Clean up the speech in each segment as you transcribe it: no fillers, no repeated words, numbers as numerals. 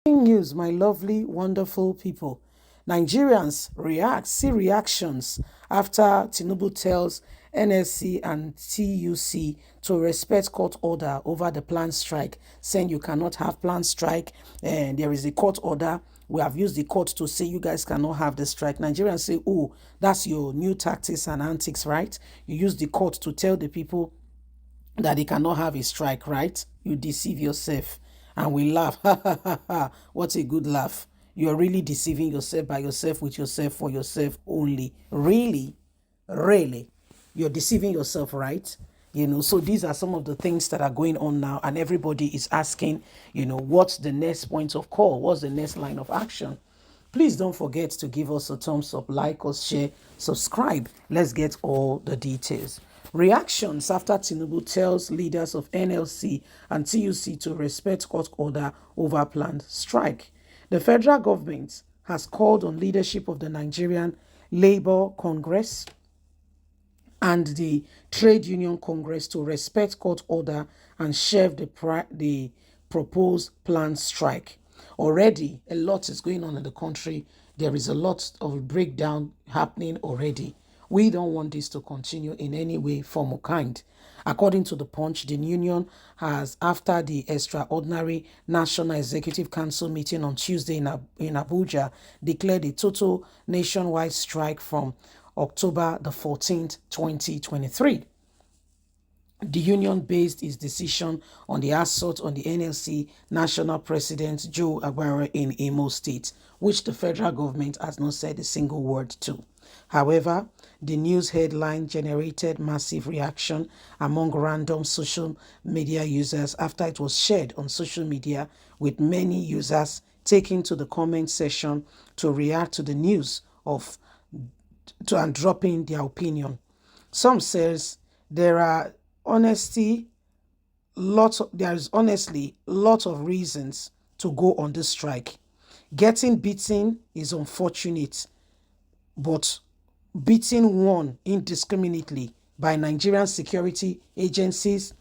News, my lovely, wonderful people. Nigerians see reactions after Tinubu tells NLC and TUC to respect court order over the planned strike, saying you cannot have planned strike and there is a court order. We have used the court to say you guys cannot have the strike. Nigerians say, oh, that's your new tactics and antics, right? You use the court to tell the people that they cannot have a strike, right? You deceive yourself. And we laugh. Ha ha ha ha. What a good laugh. You're really deceiving yourself by yourself, with yourself, for yourself only. Really? Really? You're deceiving yourself, right? So these are some of the things that are going on now, and everybody is asking, what's the next point of call? What's the next line of action? Please don't forget to give us a thumbs up, like us, share, subscribe. Let's get all the details. Reactions after Tinubu tells leaders of NLC and TUC to respect court order over planned strike. The federal government has called on leadership of the Nigerian Labour Congress and the Trade Union Congress to respect court order and shelve the proposed planned strike. Already, a lot is going on in the country. There is a lot of breakdown happening already. We don't want this to continue in any way, form, or kind. According to the Punch, the union has, after the extraordinary National Executive Council meeting on Tuesday in Abuja, declared a total nationwide strike from October the 14th, 2023. The union based its decision on the assault on the NLC National President Joe Aguirre in Imo State, which the federal government has not said a single word to. However, the news headline generated massive reaction among random social media users after it was shared on social media, with many users taking to the comment section to react to the news and dropping their opinion. Some says there is honestly lots of reasons to go on this strike. Getting beaten is unfortunate, but beating one indiscriminately by Nigerian security agencies,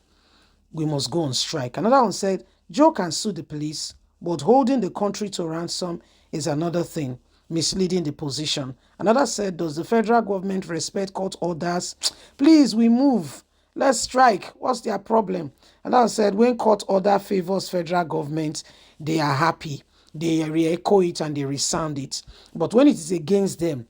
we must go on strike. Another one said, Joe can sue the police, but holding the country to ransom is another thing, misleading the position. Another said, does the federal government respect court orders? Please, we move. Let's strike. What's their problem? Another said, when court order favors federal government, they are happy. They re-echo it and they resound it. But when it is against them,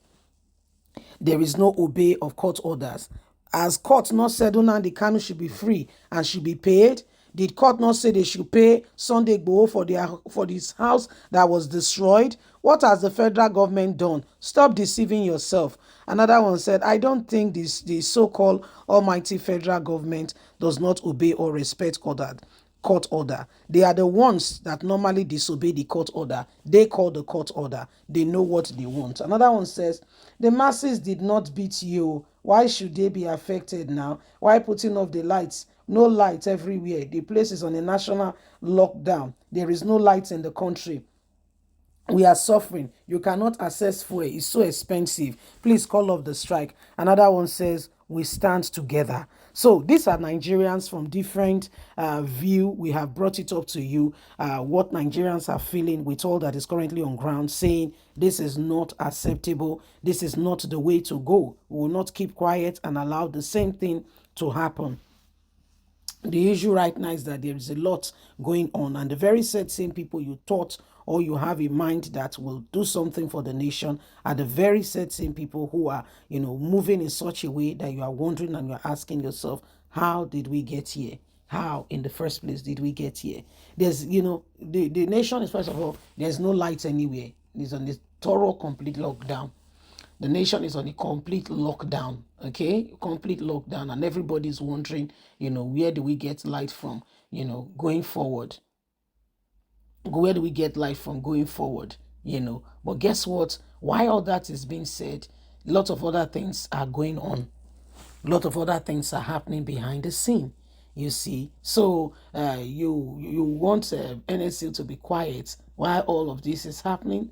there is no obey of court orders. As court not said Nnamdi Kanu should be free and should be paid? Did court not say they should pay Sunday Igboho for this house that was destroyed? What has the federal government done? Stop deceiving yourself. Another one said, I don't think the so-called almighty federal government does not obey or respect court order. They are the ones that normally disobey the court order. They call the court order. They know what they want. Another one says, the masses did not beat you. Why should they be affected now? Why putting off the lights? No light everywhere. The place is on a national lockdown. There is no light in the country. We are suffering. You cannot access fuel. It's so expensive. Please call off the strike. Another one says, we stand together. So these are Nigerians from different view. We have brought it up to you, what Nigerians are feeling with all that is currently on ground, saying this is not acceptable. This is not the way to go. We will not keep quiet and allow the same thing to happen. The issue right now is that there is a lot going on, and the very same people you thought or you have in mind that will do something for the nation are the very same people who are, moving in such a way that you are wondering and you're asking yourself, how did we get here? How in the first place did we get here? There's, the nation is, first of all, there's no light anywhere. It's on this thorough, complete lockdown. The nation is on a complete lockdown, okay? Complete lockdown, and everybody's wondering, where do we get light from, going forward? Where do we get light from going forward, But guess what? While all that is being said, a lot of other things are going on. A lot of other things are happening behind the scene, you see. So you want NSC to be quiet while all of this is happening?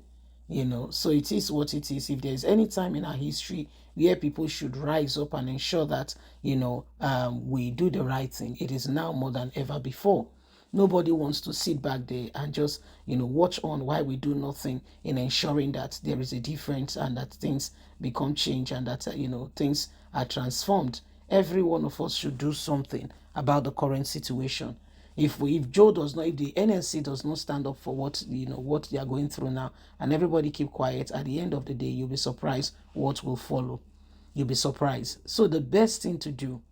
So it is what it is. If there's any time in our history where people should rise up and ensure that, we do the right thing, it is now more than ever before. Nobody wants to sit back there and just, watch on while we do nothing in ensuring that there is a difference and that things become changed and that, things are transformed. Every one of us should do something about the current situation. If Joe does not, if the NLC does not stand up for what they are going through now, and everybody keep quiet, at the end of the day, you'll be surprised what will follow. You'll be surprised. So the best thing to do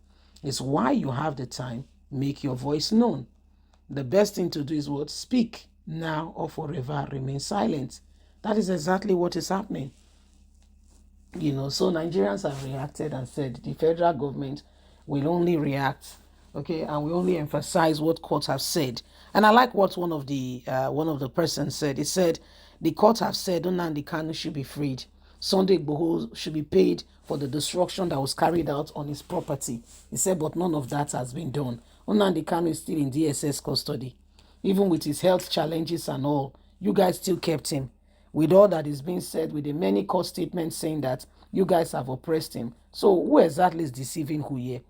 is, while you have the time, make your voice known. The best thing to do is what? Speak now or forever remain silent. That is exactly what is happening. So Nigerians have reacted and said the federal government will only react, okay, and we only emphasize what courts have said. And I like what one of the persons said. He said the court have said Nnamdi Kanu should be freed. Sunday Igboho should be paid for the destruction that was carried out on his property. He said, but none of that has been done. Nnamdi Kanu is still in DSS custody. Even with his health challenges and all, you guys still kept him. With all that is being said, with the many court statements saying that you guys have oppressed him. So who exactly is deceiving who here?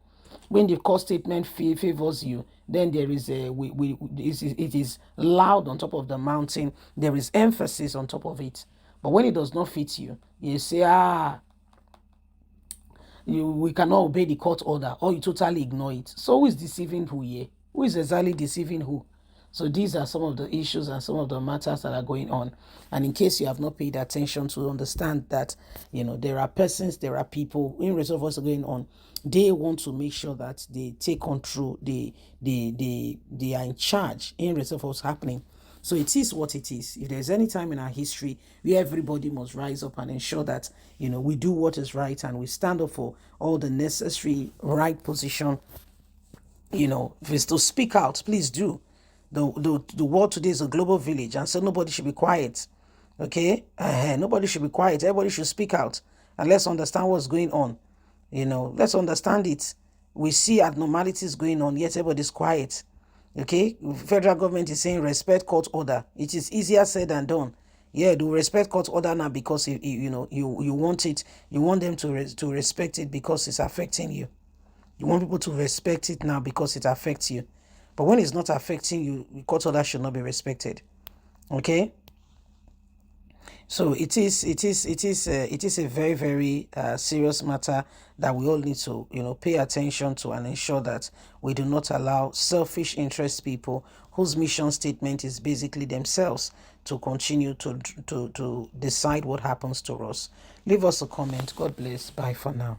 When the court statement favors you, then there is it is loud on top of the mountain. There is emphasis on top of it. But when it does not fit you, you say, we cannot obey the court order, or you totally ignore it. So who is deceiving who here? Who is exactly deceiving who? So these are some of the issues and some of the matters that are going on. And in case you have not paid attention to understand that, there are persons, there are people in respect of what's going on. They want to make sure that they take control, they are in charge in respect of what's happening. So it is what it is. If there's any time in our history where everybody must rise up and ensure that, we do what is right and we stand up for all the necessary right position, if it's to speak out, please do. The world today is a global village, and so nobody should be quiet. Okay? Nobody should be quiet. Everybody should speak out. And let's understand what's going on. Let's understand it. We see abnormalities going on, yet everybody's quiet. Okay? Federal government is saying respect court order. It is easier said than done. Yeah, do respect court order now because you want it. You want them to respect it because it's affecting you. You want people to respect it now because it affects you. But when it's not affecting you, court order should not be respected. Okay? So it is a very, very serious matter that we all need to pay attention to and ensure that we do not allow selfish interest people whose mission statement is basically themselves to continue to decide what happens to us. Leave us a comment. God bless. Bye for now.